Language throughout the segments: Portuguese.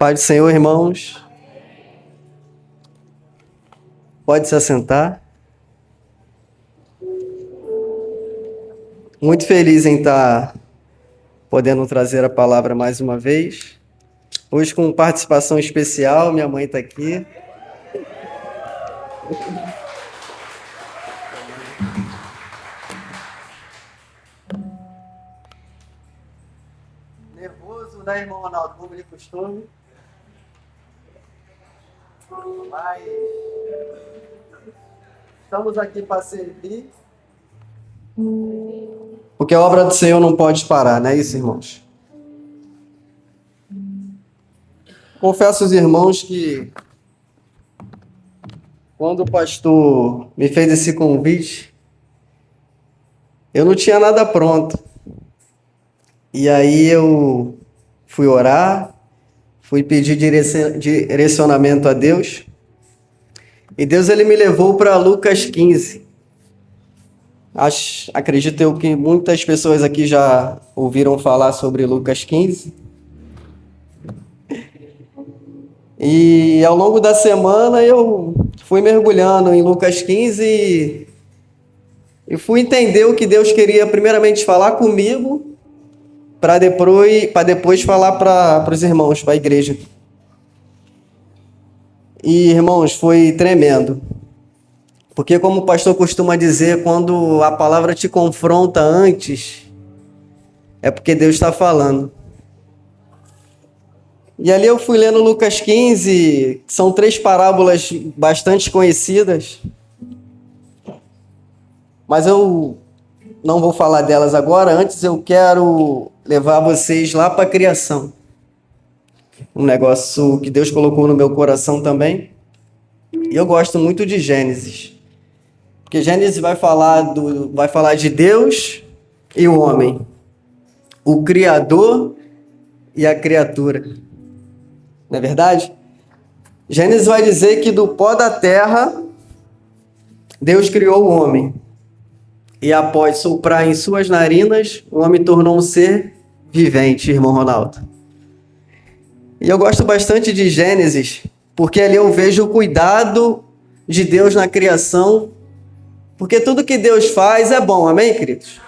Paz do Senhor, irmãos. Pode se assentar. Muito feliz em estar podendo trazer a palavra mais uma vez. Hoje com participação especial, minha mãe está aqui. Nervoso, né, irmão Ronaldo? Como de costume. Mas estamos aqui para servir, porque a obra do Senhor não pode parar, não é isso, irmãos? Confesso aos irmãos que quando o pastor me fez esse convite, eu não tinha nada pronto. E aí eu fui orar, fui pedir direcionamento a Deus. E Deus ele me levou para Lucas 15. Acredito eu que muitas pessoas aqui já ouviram falar sobre Lucas 15. E ao longo da semana eu fui mergulhando em Lucas 15 e fui entender o que Deus queria primeiramente falar comigo, para depois falar para os irmãos, para a igreja. E, irmãos, foi tremendo. Porque, como o pastor costuma dizer, quando a palavra te confronta antes, é porque Deus está falando. E ali eu fui lendo Lucas 15, são 3 parábolas bastante conhecidas. Mas eu não vou falar delas agora. Antes eu quero levar vocês lá para a criação. Um negócio que Deus colocou no meu coração também. E eu gosto muito de Gênesis. Porque Gênesis vai falar de Deus e o homem. O Criador e a criatura. Não é verdade? Gênesis vai dizer que do pó da terra, Deus criou o homem. E após soprar em suas narinas, o homem tornou um ser vivente, irmão Ronaldo. E eu gosto bastante de Gênesis, porque ali eu vejo o cuidado de Deus na criação, porque tudo que Deus faz é bom, amém, queridos?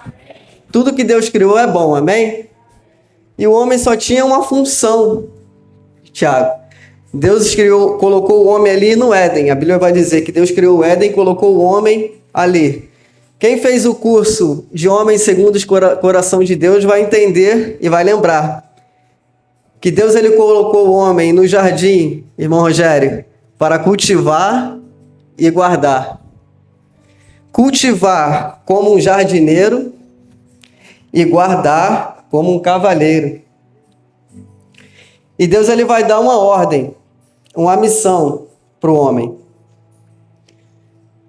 Tudo que Deus criou é bom, amém? E o homem só tinha uma função, Tiago. Deus colocou o homem ali no Éden. A Bíblia vai dizer que Deus criou o Éden e colocou o homem ali. Quem fez o curso de Homem Segundo o Coração de Deus vai entender e vai lembrar que Deus ele colocou o homem no jardim, irmão Rogério, para cultivar e guardar. Cultivar como um jardineiro e guardar como um cavalheiro. E Deus ele vai dar uma ordem, uma missão para o homem.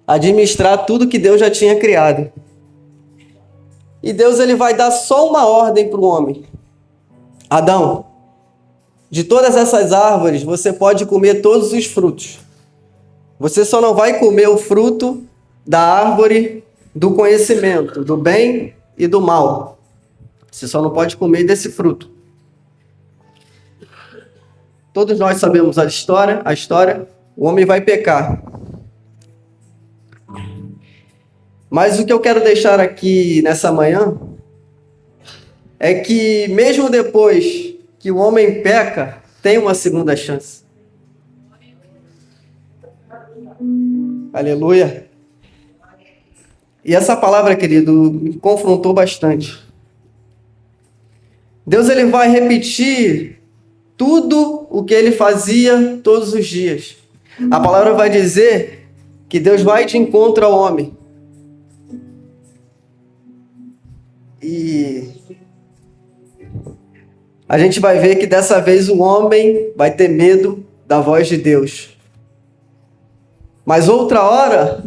Administrar tudo que Deus já tinha criado. E Deus ele vai dar só uma ordem para o homem. Adão, de todas essas árvores você pode comer todos os frutos. Você só não vai comer o fruto da árvore do conhecimento, do bem e do mal. Você só não pode comer desse fruto. Todos nós sabemos a história, o homem vai pecar. Mas o que eu quero deixar aqui nessa manhã é que mesmo depois que o homem peca, tem uma segunda chance. Aleluia. E essa palavra, querido, me confrontou bastante. Deus ele vai repetir tudo o que ele fazia todos os dias. A palavra vai dizer que Deus vai de encontro ao homem. E a gente vai ver que dessa vez o homem vai ter medo da voz de Deus. Mas outra hora,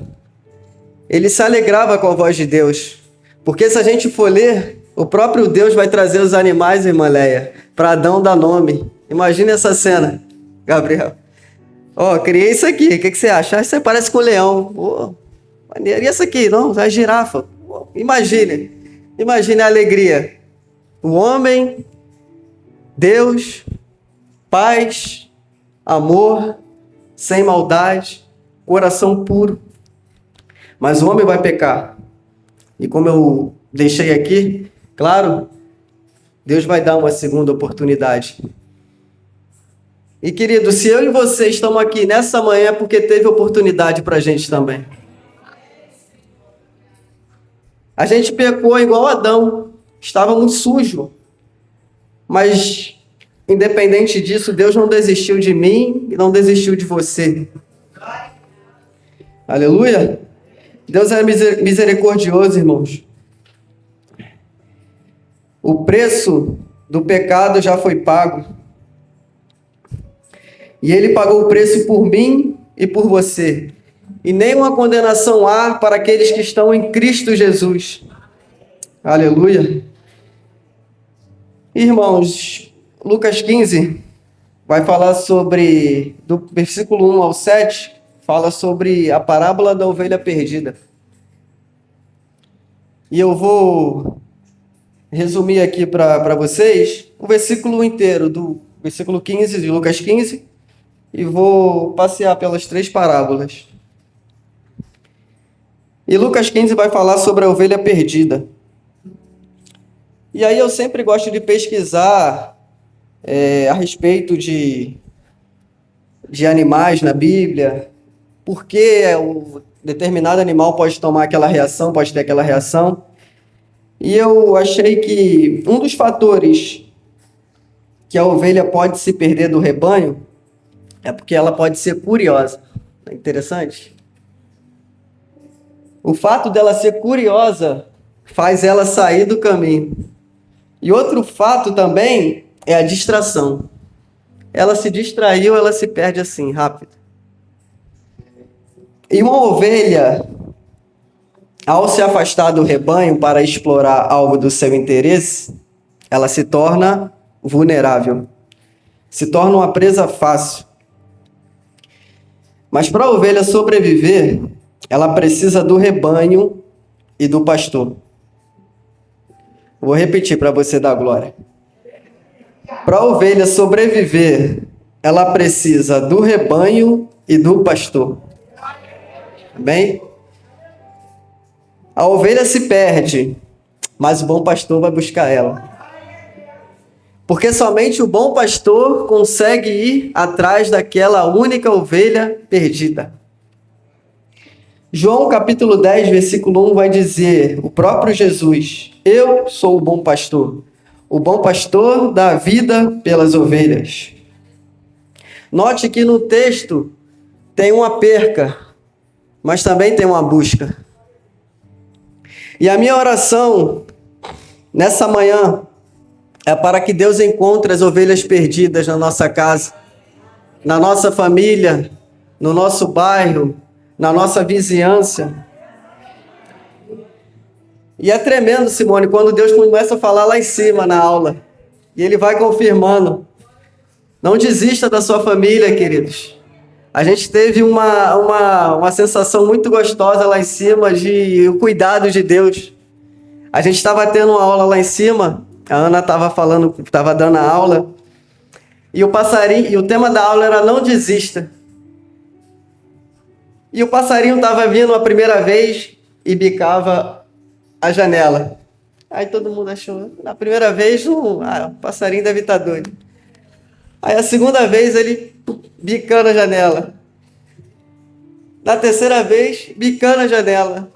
ele se alegrava com a voz de Deus. Porque se a gente for ler, o próprio Deus vai trazer os animais, irmã Leia, para Adão dar nome. Imagina essa cena, Gabriel. Criei isso aqui, o que você acha? Isso aí parece com um leão. Maneiro. E essa aqui? Não, é a girafa. Imagine a alegria. O homem, Deus paz, amor, sem maldade, coração puro. Mas o homem vai pecar. E como eu deixei aqui, claro, Deus vai dar uma segunda oportunidade. E querido, se eu e você estamos aqui nessa manhã é porque teve oportunidade para a gente também. A gente pecou igual Adão, estava muito sujo. Mas, independente disso, Deus não desistiu de mim e não desistiu de você. Aleluia! Deus é misericordioso, irmãos. O preço do pecado já foi pago. E Ele pagou o preço por mim e por você. E nenhuma condenação há para aqueles que estão em Cristo Jesus. Aleluia! Irmãos, Lucas 15 vai falar sobre, do versículo 1 ao 7, fala sobre a parábola da ovelha perdida. E eu vou resumir aqui para vocês o versículo inteiro, do versículo 15 de Lucas 15, e vou passear pelas 3 parábolas. E Lucas 15 vai falar sobre a ovelha perdida. E aí eu sempre gosto de pesquisar a respeito de animais na Bíblia, por que um determinado animal pode tomar aquela reação, pode ter aquela reação. E eu achei que um dos fatores que a ovelha pode se perder do rebanho é porque ela pode ser curiosa. É interessante? O fato dela ser curiosa faz ela sair do caminho. E outro fato também é a distração. Ela se distraiu, ela se perde assim, rápido. E uma ovelha, ao se afastar do rebanho para explorar algo do seu interesse, ela se torna vulnerável. Se torna uma presa fácil. Mas para a ovelha sobreviver, ela precisa do rebanho e do pastor. Vou repetir para você dar glória. Para a ovelha sobreviver, ela precisa do rebanho e do pastor. Bem? A ovelha se perde, mas o bom pastor vai buscar ela. Porque somente o bom pastor consegue ir atrás daquela única ovelha perdida. João capítulo 10, versículo 1 vai dizer, o próprio Jesus: eu sou o bom pastor dá vida pelas ovelhas. Note que no texto tem uma perca, mas também tem uma busca. E a minha oração nessa manhã é para que Deus encontre as ovelhas perdidas na nossa casa, na nossa família, no nosso bairro, na nossa vizinhança. E é tremendo, Simone, quando Deus começa a falar lá em cima na aula. E Ele vai confirmando. Não desista da sua família, queridos. A gente teve uma sensação muito gostosa lá em cima de o cuidado de Deus. A gente estava tendo uma aula lá em cima, a Ana estava dando a aula, e o tema da aula era não desista. E o passarinho estava vindo a primeira vez e bicava a janela. Aí todo mundo achou, na primeira vez, o passarinho deve estar doido. Aí a segunda vez ele bicando a janela. Na terceira vez, bicando a janela.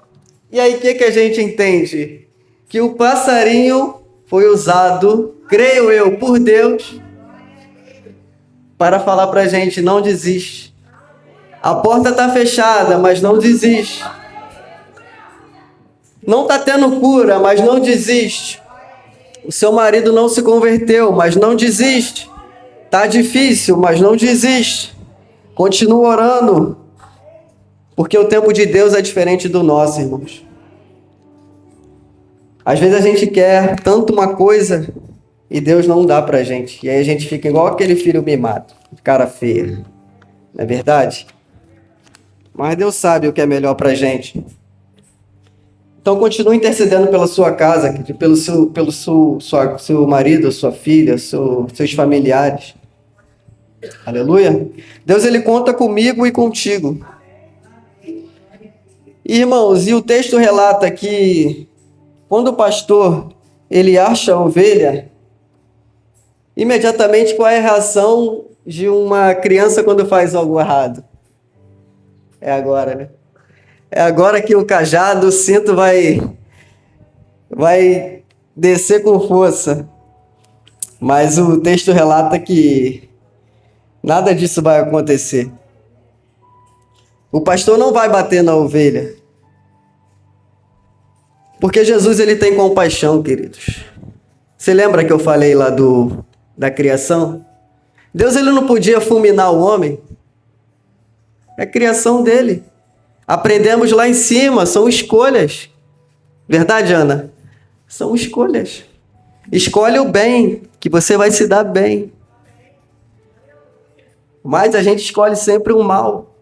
E aí o que a gente entende? Que o passarinho foi usado, creio eu, por Deus, para falar para a gente, não desiste. A porta está fechada, mas não desiste. Não está tendo cura, mas não desiste. O seu marido não se converteu, mas não desiste. Está difícil, mas não desiste. Continua orando. Porque o tempo de Deus é diferente do nosso, irmãos. Às vezes a gente quer tanto uma coisa e Deus não dá pra gente. E aí a gente fica igual aquele filho mimado, de cara feia. Não é verdade? Mas Deus sabe o que é melhor pra gente. Então continue intercedendo pela sua casa, pelo seu marido, sua filha, seus familiares. Aleluia. Deus, ele conta comigo e contigo. Irmãos, e o texto relata que quando o pastor, ele acha a ovelha, imediatamente qual é a reação de uma criança quando faz algo errado? É agora, né? É agora que o cajado, o cinto vai descer com força. Mas o texto relata que nada disso vai acontecer. O pastor não vai bater na ovelha. Porque Jesus, ele tem compaixão, queridos. Você lembra que eu falei lá da criação? Deus, ele não podia fulminar o homem. É a criação dele. Aprendemos lá em cima, são escolhas. Verdade, Ana? São escolhas. Escolhe o bem, que você vai se dar bem. Mas a gente escolhe sempre o mal.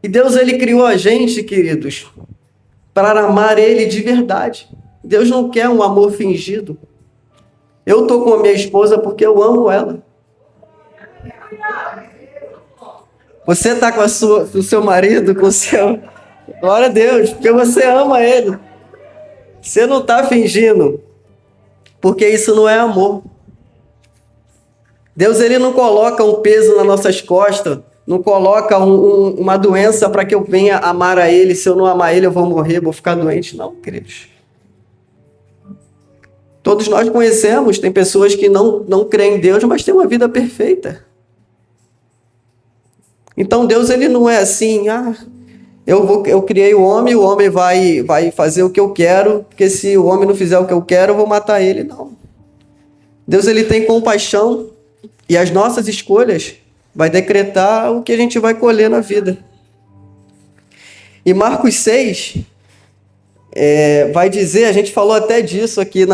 E Deus, ele criou a gente, queridos, para amar ele de verdade. Deus não quer um amor fingido. Eu estou com a minha esposa porque eu amo ela. Você está com o seu marido, com o seu... Glória a Deus, porque você ama ele. Você não está fingindo, porque isso não é amor. Deus, ele não coloca um peso nas nossas costas, não coloca uma doença para que eu venha amar a ele. Se eu não amar ele, eu vou morrer, vou ficar doente. Não, queridos. Todos nós conhecemos, tem pessoas que não creem em Deus, mas têm uma vida perfeita. Então Deus, ele não é assim, eu criei o homem vai fazer o que eu quero, porque se o homem não fizer o que eu quero, eu vou matar ele. Não. Deus, ele tem compaixão e as nossas escolhas vai decretar o que a gente vai colher na vida. E Marcos 6 vai dizer, a gente falou até disso aqui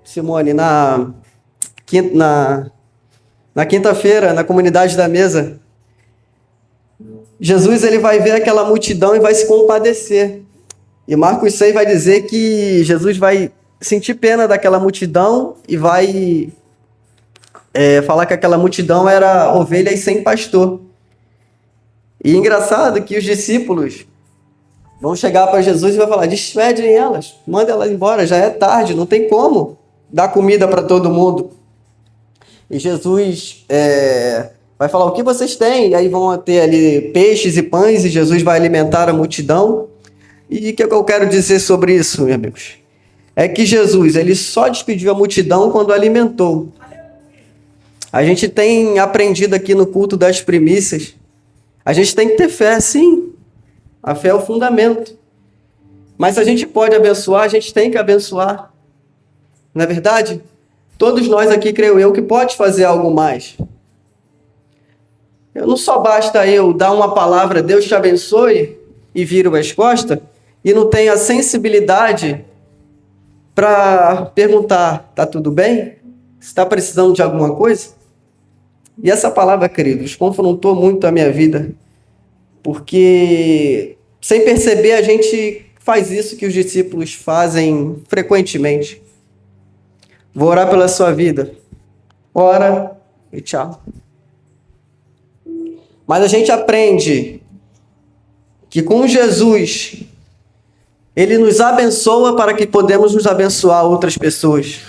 Simone, na quinta-feira, na comunidade da mesa. Jesus, ele vai ver aquela multidão e vai se compadecer. E Marcos 6 vai dizer que Jesus vai sentir pena daquela multidão e vai falar que aquela multidão era ovelhas sem pastor. E engraçado que os discípulos vão chegar para Jesus e vai falar, despedem elas, manda elas embora, já é tarde, não tem como dar comida para todo mundo. E Jesus vai falar, o que vocês têm? E aí vão ter ali peixes e pães, e Jesus vai alimentar a multidão. E o que eu quero dizer sobre isso, meus amigos? É que Jesus, ele só despediu a multidão quando alimentou. A gente tem aprendido aqui no culto das primícias, a gente tem que ter fé, sim. A fé é o fundamento. Mas se a gente pode abençoar, a gente tem que abençoar. Não é verdade? Todos nós aqui, creio eu, que pode fazer algo mais. Não só basta eu dar uma palavra, Deus te abençoe, e viro as costas, e não tenho a sensibilidade para perguntar, tá tudo bem? Você está precisando de alguma coisa? E essa palavra, queridos, confrontou muito a minha vida, porque sem perceber a gente faz isso que os discípulos fazem frequentemente. Vou orar pela sua vida. Ora e tchau. Mas a gente aprende que com Jesus, ele nos abençoa para que podemos nos abençoar outras pessoas.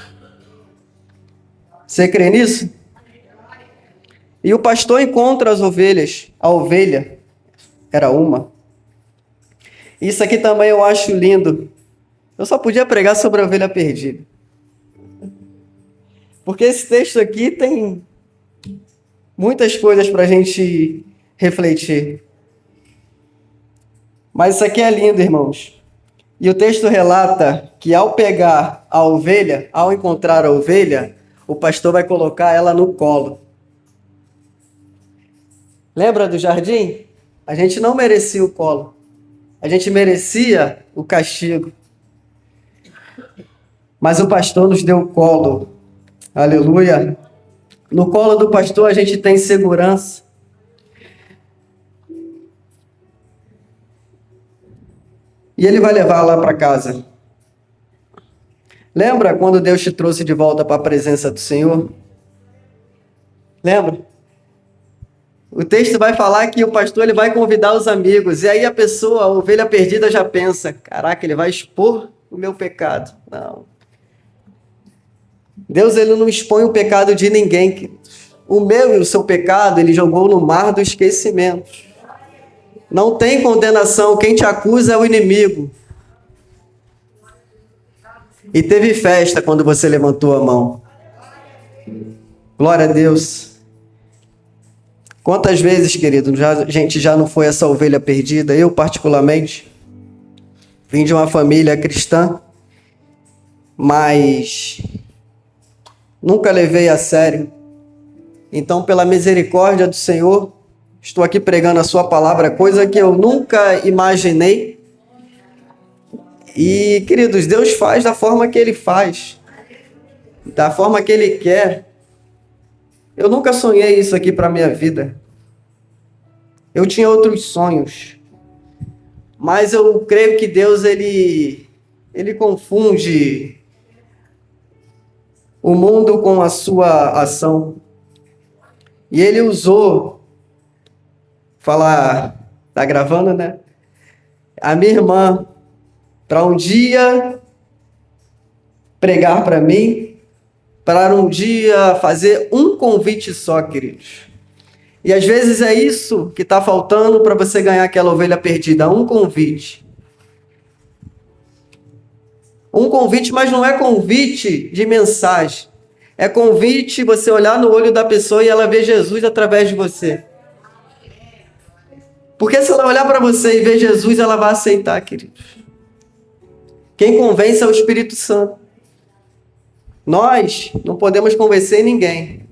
Você crê nisso? E o pastor encontra as ovelhas. A ovelha era uma. Isso aqui também eu acho lindo. Eu só podia pregar sobre a ovelha perdida. Porque esse texto aqui tem muitas coisas para a gente refletir. Mas isso aqui é lindo, irmãos. E o texto relata que ao pegar a ovelha, ao encontrar a ovelha, o pastor vai colocar ela no colo. Lembra do jardim? A gente não merecia o colo. A gente merecia o castigo. Mas o pastor nos deu o colo. Aleluia. No colo do pastor a gente tem segurança. E ele vai levar lá para casa. Lembra quando Deus te trouxe de volta para a presença do Senhor? Lembra? O texto vai falar que o pastor ele vai convidar os amigos, e aí a pessoa, a ovelha perdida, já pensa: caraca, ele vai expor o meu pecado. Não. Deus ele não expõe o pecado de ninguém, queridos. O meu e o seu pecado ele jogou no mar do esquecimento. Não tem condenação, quem te acusa é o inimigo. E teve festa quando você levantou a mão. Glória a Deus. Quantas vezes, querido, a gente já não foi essa ovelha perdida? Eu, particularmente, vim de uma família cristã, mas nunca levei a sério. Então, pela misericórdia do Senhor, estou aqui pregando a sua palavra, coisa que eu nunca imaginei. E, queridos, Deus faz da forma que Ele faz, da forma que Ele quer. Eu nunca sonhei isso aqui para a minha vida. Eu tinha outros sonhos. Mas eu creio que Deus, ele confunde o mundo com a sua ação. E Ele usou, tá gravando, né? A minha irmã, para um dia pregar para mim, para um dia fazer um convite só, queridos. E às vezes é isso que está faltando para você ganhar aquela ovelha perdida, um convite. Um convite, mas não é convite de mensagem. É convite você olhar no olho da pessoa e ela ver Jesus através de você. Porque se ela olhar para você e ver Jesus, ela vai aceitar, queridos. Quem convence é o Espírito Santo. Nós não podemos convencer ninguém.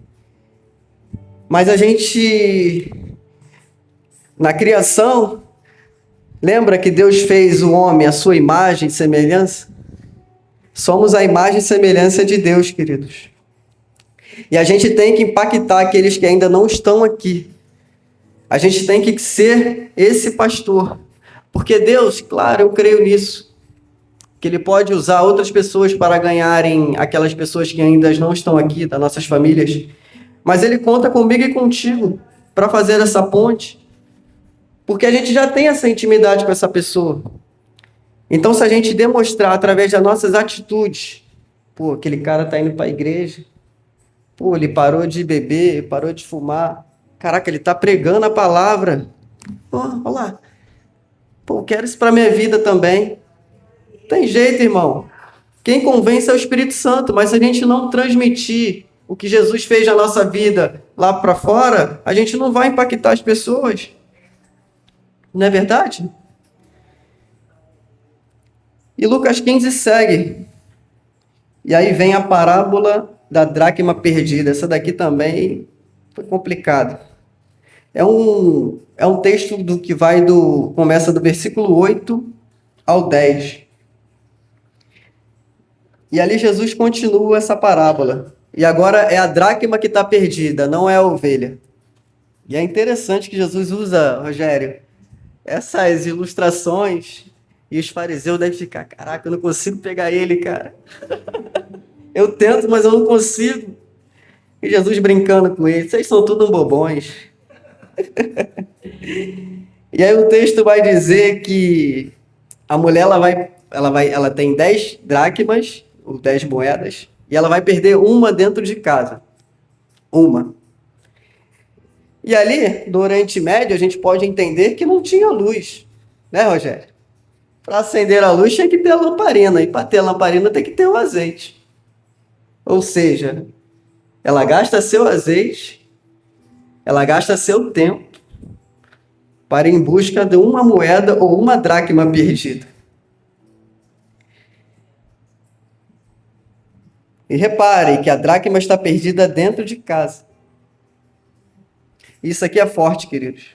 Mas a gente, na criação, lembra que Deus fez o homem à sua imagem e semelhança? Somos a imagem e semelhança de Deus, queridos. E a gente tem que impactar aqueles que ainda não estão aqui. A gente tem que ser esse pastor. Porque Deus, claro, eu creio nisso, que Ele pode usar outras pessoas para ganharem aquelas pessoas que ainda não estão aqui, das nossas famílias. Mas Ele conta comigo e contigo para fazer essa ponte. Porque a gente já tem essa intimidade com essa pessoa. Então, se a gente demonstrar através das nossas atitudes, pô, aquele cara tá indo para a igreja, pô, ele parou de beber, parou de fumar, caraca, ele tá pregando a palavra, pô, olha lá, pô, eu quero isso para minha vida também. Tem jeito, irmão. Quem convence é o Espírito Santo, mas se a gente não transmitir o que Jesus fez na nossa vida lá para fora, a gente não vai impactar as pessoas. Não é verdade? E Lucas 15 segue. E aí vem a parábola da dracma perdida. Essa daqui também foi complicado. É um texto que começa do versículo 8 ao 10. E ali Jesus continua essa parábola. E agora é a dracma que está perdida, não é a ovelha. E é interessante que Jesus usa, Rogério, essas ilustrações, e os fariseus devem ficar: caraca, eu não consigo pegar ele, cara. Eu tento, mas eu não consigo. E Jesus brincando com ele: vocês são tudo bobões. E aí o texto vai dizer que a mulher ela tem 10 dracmas, ou 10 moedas, e ela vai perder uma dentro de casa. Uma. E ali, no Oriente Médio, a gente pode entender que não tinha luz. Né, Rogério? Para acender a luz tinha que ter a lamparina. E para ter a lamparina tem que ter o azeite. Ou seja, ela gasta seu azeite, ela gasta seu tempo para ir em busca de uma moeda ou uma dracma perdida. E repare que a dracma está perdida dentro de casa. Isso aqui é forte, queridos.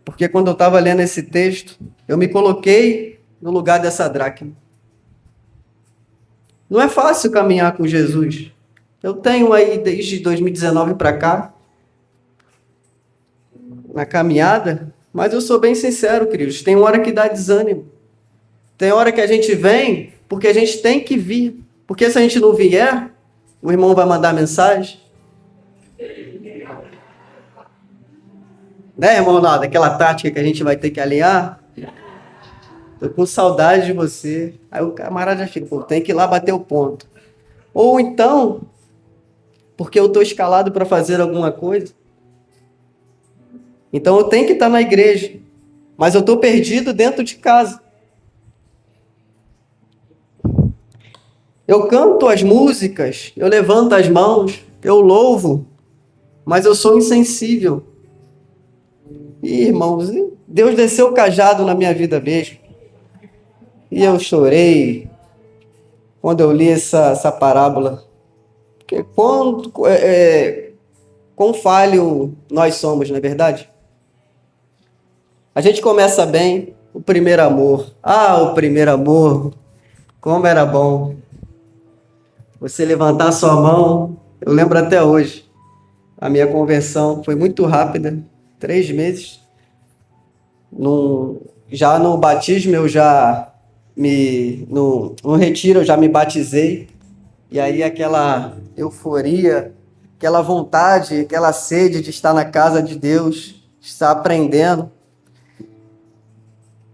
Porque quando eu estava lendo esse texto, eu me coloquei no lugar dessa dracma. Não é fácil caminhar com Jesus. Eu tenho aí, desde 2019 para cá, na caminhada, mas eu sou bem sincero, queridos. Tem hora que dá desânimo. Tem hora que a gente vem porque a gente tem que vir. Porque se a gente não vier, o irmão vai mandar mensagem. Né, irmão? Nada, aquela tática que a gente vai ter que alinhar. Tô com saudade de você. Aí o camarada já fica, pô, tem que ir lá bater o ponto. Ou então, porque eu tô escalado para fazer alguma coisa. Então eu tenho que estar na igreja. Mas eu tô perdido dentro de casa. Eu canto as músicas, eu levanto as mãos, eu louvo, mas eu sou insensível. E, irmãos, Deus desceu o cajado na minha vida mesmo. E eu chorei quando eu li essa parábola. Porque quão falho nós somos, não é verdade? A gente começa bem, o primeiro amor. Ah, o primeiro amor, como era bom. Você levantar sua mão, eu lembro até hoje. A minha conversão foi muito rápida, 3 meses. Já no batismo eu já no retiro eu já me batizei. E aí aquela euforia, aquela vontade, aquela sede de estar na casa de Deus, de estar aprendendo.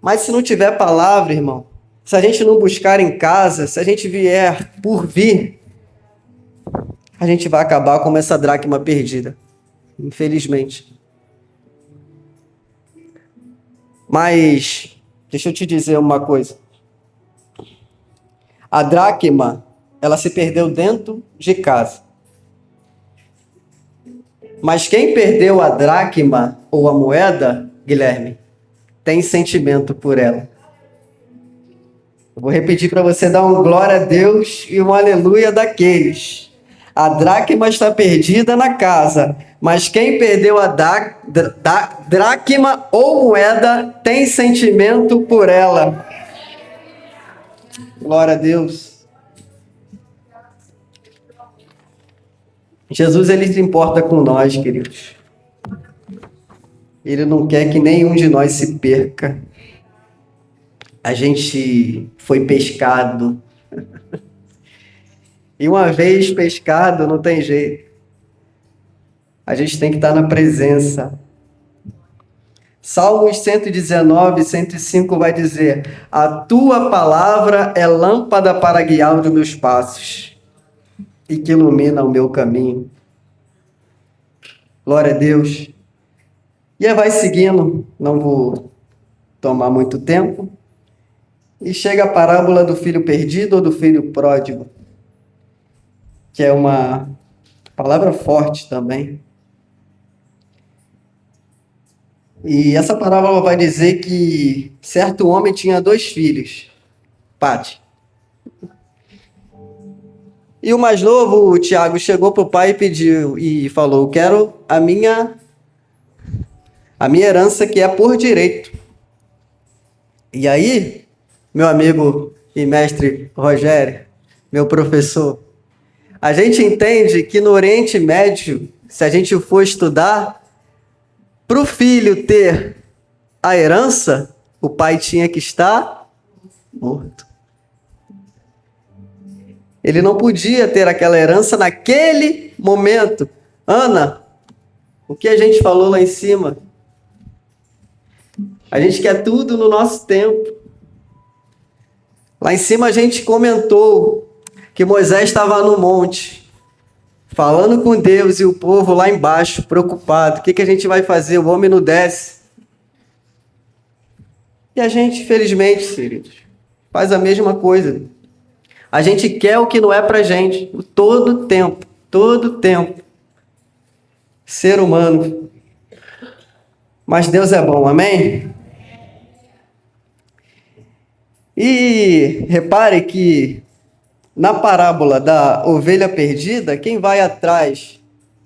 Mas se não tiver palavra, irmão, se a gente não buscar em casa, se a gente vier por vir, a gente vai acabar como essa dracma perdida, infelizmente. Mas, deixa eu te dizer uma coisa. A dracma, ela se perdeu dentro de casa. Mas quem perdeu a dracma ou a moeda, Guilherme, tem sentimento por ela. Eu vou repetir para você dar um glória a Deus e um aleluia daqueles. A dracma está perdida na casa, mas quem perdeu a dracma ou moeda tem sentimento por ela. Glória a Deus. Jesus, ele se importa com nós, queridos. Ele não quer que nenhum de nós se perca. A gente foi pescado. E uma vez pescado, não tem jeito. A gente tem que estar na presença. Salmos 119, 105 vai dizer: a tua palavra é lâmpada para guiar os meus passos e que ilumina o meu caminho. Glória a Deus. E aí vai seguindo, não vou tomar muito tempo. E chega a parábola do filho perdido ou do filho pródigo, que é uma palavra forte também. E essa parábola vai dizer que certo homem tinha 2 filhos, Pati. E o mais novo, o Tiago, chegou para o pai e pediu, e falou: quero a minha herança que é por direito. E aí, meu amigo e mestre Rogério, meu professor, a gente entende que no Oriente Médio, se a gente for estudar, para o filho ter a herança, o pai tinha que estar morto. Ele não podia ter aquela herança naquele momento. Ana, o que a gente falou lá em cima? A gente quer tudo no nosso tempo. Lá em cima a gente comentou que Moisés estava no monte, falando com Deus e o povo lá embaixo, preocupado. O que a gente vai fazer? O homem não desce. E a gente, felizmente, queridos, faz a mesma coisa. A gente quer o que não é pra gente, todo tempo, todo tempo. Ser humano. Mas Deus é bom, amém? E repare que na parábola da ovelha perdida, quem vai atrás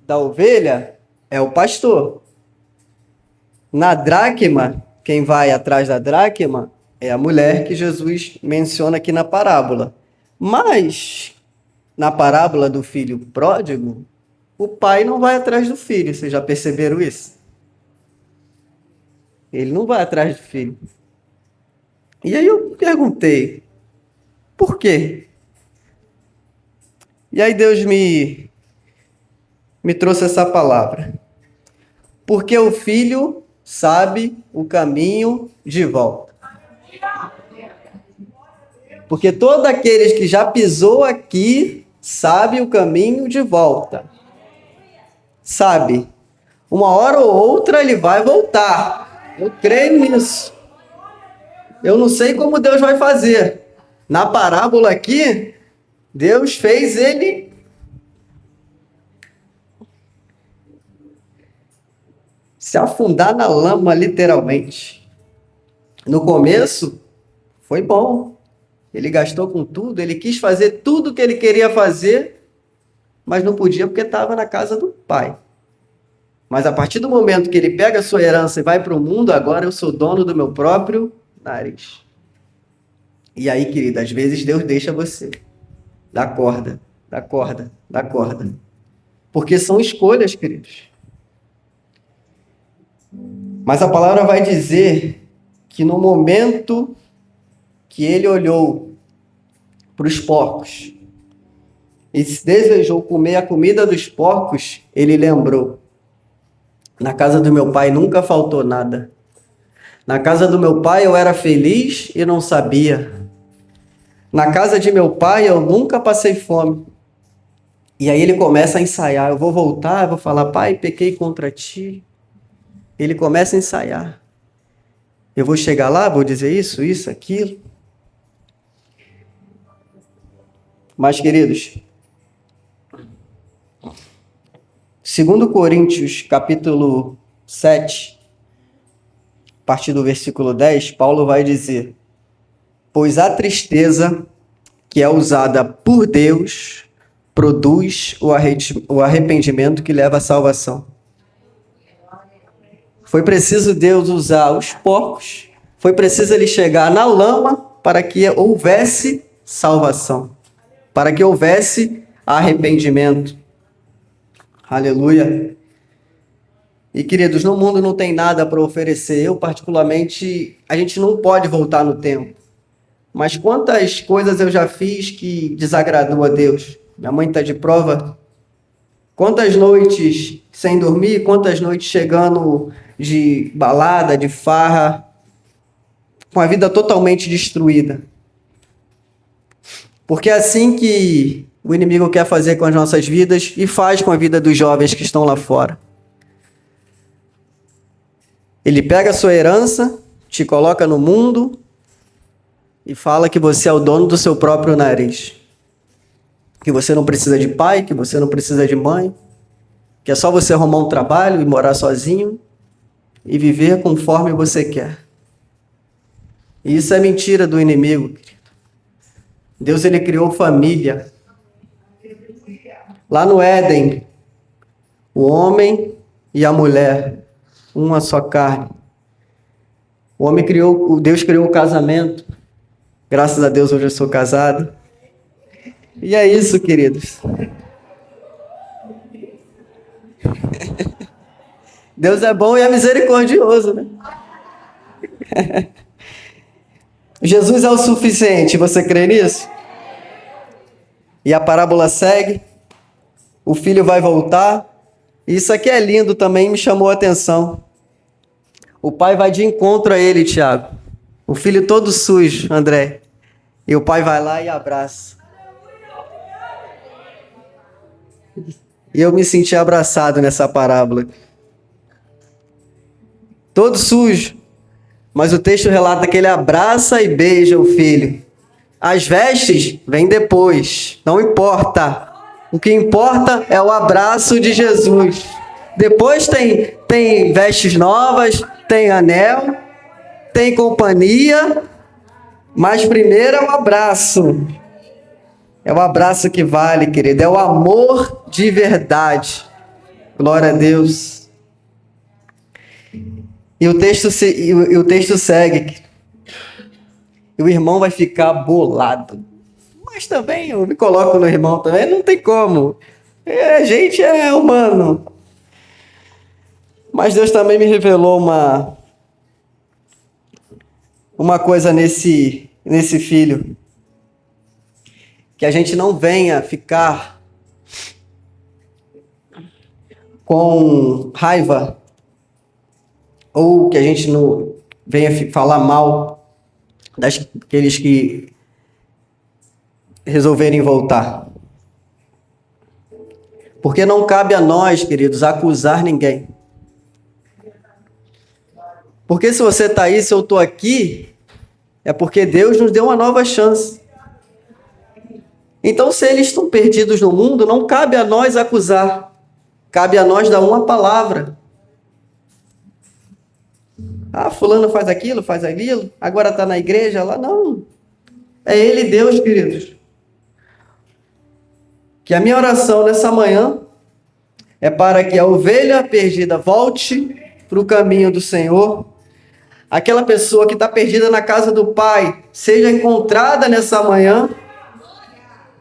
da ovelha é o pastor. Na dracma, quem vai atrás da dracma é a mulher que Jesus menciona aqui na parábola. Mas, na parábola do filho pródigo, o pai não vai atrás do filho. Vocês já perceberam isso? Ele não vai atrás do filho. E aí eu perguntei, por quê? E aí Deus me trouxe essa palavra. Porque o filho sabe o caminho de volta. Porque todos aqueles que já pisou aqui sabe o caminho de volta. Sabe? Uma hora ou outra ele vai voltar. Eu creio nisso. Eu não sei como Deus vai fazer. Na parábola aqui, Deus fez ele se afundar na lama, literalmente. No começo, foi bom. Ele gastou com tudo, ele quis fazer tudo o que ele queria fazer, mas não podia porque estava na casa do pai. Mas a partir do momento que ele pega a sua herança e vai para o mundo, agora eu sou dono do meu próprio nariz. E aí, querida, às vezes Deus deixa você. Dá corda, dá corda, dá corda. Porque são escolhas, queridos. Mas a palavra vai dizer que no momento que ele olhou para os porcos e se desejou comer a comida dos porcos, ele lembrou: na casa do meu pai nunca faltou nada. Na casa do meu pai eu era feliz e não sabia. Na casa de meu pai eu nunca passei fome. E aí ele começa a ensaiar. Eu vou voltar, eu vou falar: pai, pequei contra ti. Ele começa a ensaiar. Eu vou chegar lá, vou dizer isso, aquilo. Mas, queridos, 2 Coríntios, capítulo 7, a partir do versículo 10, Paulo vai dizer: pois a tristeza que é usada por Deus produz o arrependimento que leva à salvação. Foi preciso Deus usar os porcos, foi preciso ele chegar na lama para que houvesse salvação, para que houvesse arrependimento. Aleluia. E, queridos, no mundo não tem nada para oferecer. Eu, particularmente, a gente não pode voltar no tempo. Mas quantas coisas eu já fiz que desagradou a Deus? Minha mãe está de prova. Quantas noites sem dormir, quantas noites chegando de balada, de farra, com a vida totalmente destruída. Porque é assim que o inimigo quer fazer com as nossas vidas e faz com a vida dos jovens que estão lá fora. Ele pega a sua herança, te coloca no mundo e fala que você é o dono do seu próprio nariz. Que você não precisa de pai, que você não precisa de mãe, que é só você arrumar um trabalho e morar sozinho e viver conforme você quer. E isso é mentira do inimigo, querido. Deus, ele criou família. Lá no Éden, o homem e a mulher, uma só carne. Deus criou o casamento. Graças a Deus hoje eu sou casado. E é isso, queridos. Deus é bom e é misericordioso, né? Jesus é o suficiente, você crê nisso? E a parábola segue, o filho vai voltar. Isso aqui é lindo também, me chamou a atenção. O pai vai de encontro a ele, Tiago. O filho todo sujo, André. E o pai vai lá e abraça. E eu me senti abraçado nessa parábola. Todo sujo. Mas o texto relata que ele abraça e beija o filho. As vestes vêm depois. Não importa. O que importa é o abraço de Jesus. Depois tem vestes novas, tem anel, tem companhia. Mas primeiro é o abraço. É o abraço que vale, querido. É o amor de verdade. Glória a Deus. E o texto segue. E o irmão vai ficar bolado. Mas também, eu me coloco no irmão também, não tem como. A gente é humano. Mas Deus também me revelou uma coisa nesse filho. Que a gente não venha ficar com raiva, ou que a gente não venha falar mal daqueles que resolverem voltar. Porque não cabe a nós, queridos, acusar ninguém. Porque se você está aí, se eu estou aqui, é porque Deus nos deu uma nova chance. Então, se eles estão perdidos no mundo, não cabe a nós acusar. Cabe a nós dar uma palavra. Ah, fulano faz aquilo, agora está na igreja lá. Não. É Ele Deus, queridos. Que a minha oração nessa manhã é para que a ovelha perdida volte para o caminho do Senhor. Aquela pessoa que está perdida na casa do Pai seja encontrada nessa manhã.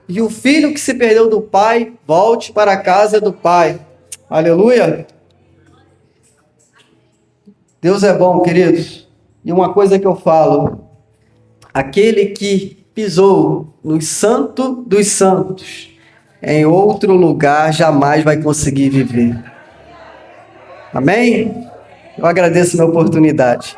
E o filho que se perdeu do Pai volte para a casa do Pai. Aleluia! Deus é bom, queridos. E uma coisa que eu falo: aquele que pisou no Santo dos Santos, em outro lugar jamais vai conseguir viver. Amém? Eu agradeço a minha oportunidade.